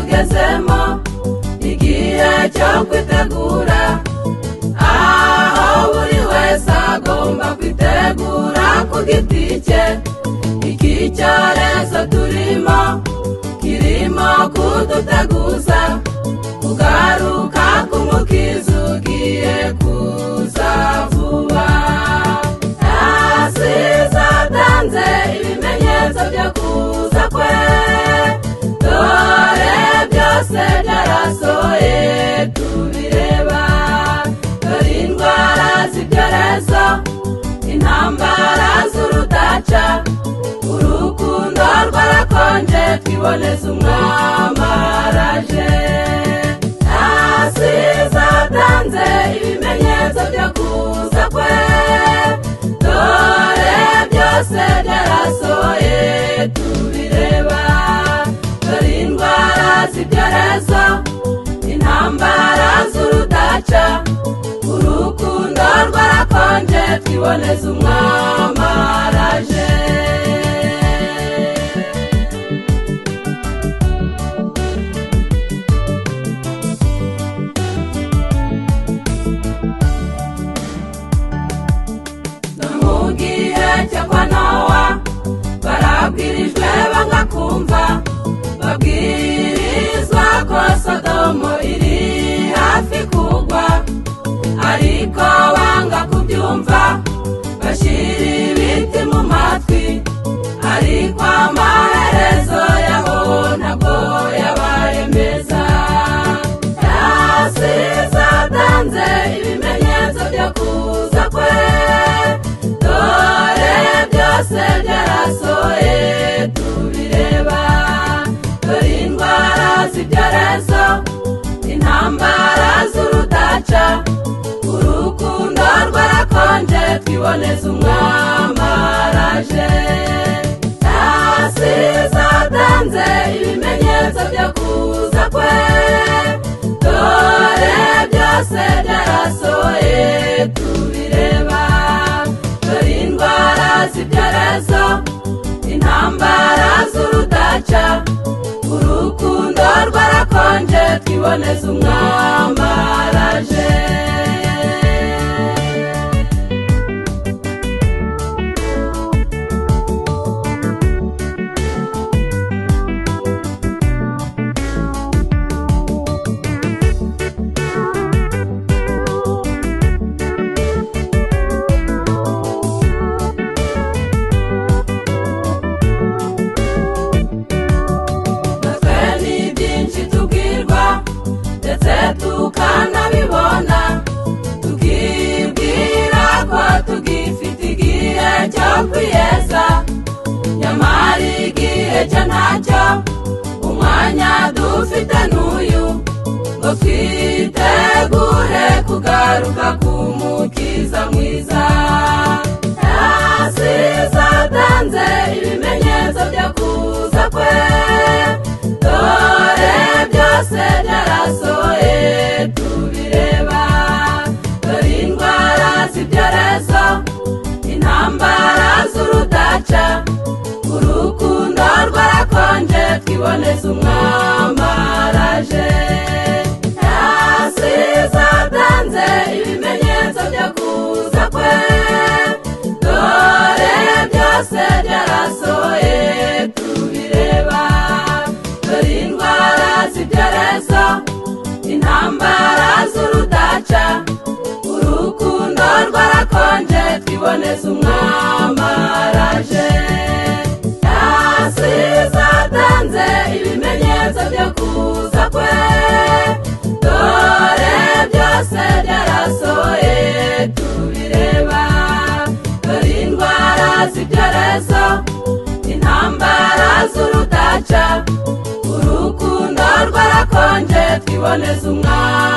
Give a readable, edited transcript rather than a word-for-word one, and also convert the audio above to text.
twagezemo igihe cyo kwitegura, aho buri wese agomba kwitegura ku giti cye. Iki cyorezo turimo kirimo kuduteguza kugaruka k'umukiza ugiye kuza vuba. Asize atanze ibimenyetso byo kuza kwe, dore byose byarasohoye tubireba. Dore indwara z'ibyorezo, intambara z'urudaca, urukundo rwarakonje twiboneza umwami araje. Asize atanze ibimenyetso byo kuza kwe, dore byose byarasohoye tubireba. Dore indwara z'ibyorezo, intambara z'urudaca, urukundo rwarakonje twiboneza umwami araje. Barabwirijwe banga kumva, babwirizwa ko Sodomo iri hafi kugwa, ariko banga kubyumva bashira ibiti mu matwi. Ariko amaherezo yaho ntabwo yabaye meza. Asize atanze ibimenyetso byo kuza kwe, dore byose byarasohoye tubireba. Dore indwara z'ibyorezo, intambara z'urudaca, urukundo rwarakonje twiboneza umwami araje. Asize atanze ibimenyetso byo kuza kwe, dore byose byarasohoye tubireba. Dore indwara z'ibyorezo, intambara z'urudaca, urukundo rwarakonje twiboneza umwami araje. Tukanabibona tukibwira ko tugifite igihe cyo kwiyeza, nyamara igihe cyo ntacyo, umwanya dufite n'uyu ngo twitegure kugaruka k'umukiza mwiza. Asize atanze ibimenyetso byo kuza kwe, dore byose byarasohoye tubireba. Dore indwara z'ibyorezo, intambara z'urudaca, urukundo rwarakonje twiboneza umwami araje. Asize atanze ibimenyetso byo kuza kwe, dore byose byarasohoye tubireba. Dore indwara z'ibyorezo, intambara z'urudaca, urukundo rwarakonje twiboneza umwami araje. Asize atanze ibimenyetso byo kuza kwe, dore byose byarasohoye tubireba. Dore indwara z'ibyorezo, intambara z'urudaca, urukundo rwarakonje twiboneza umwami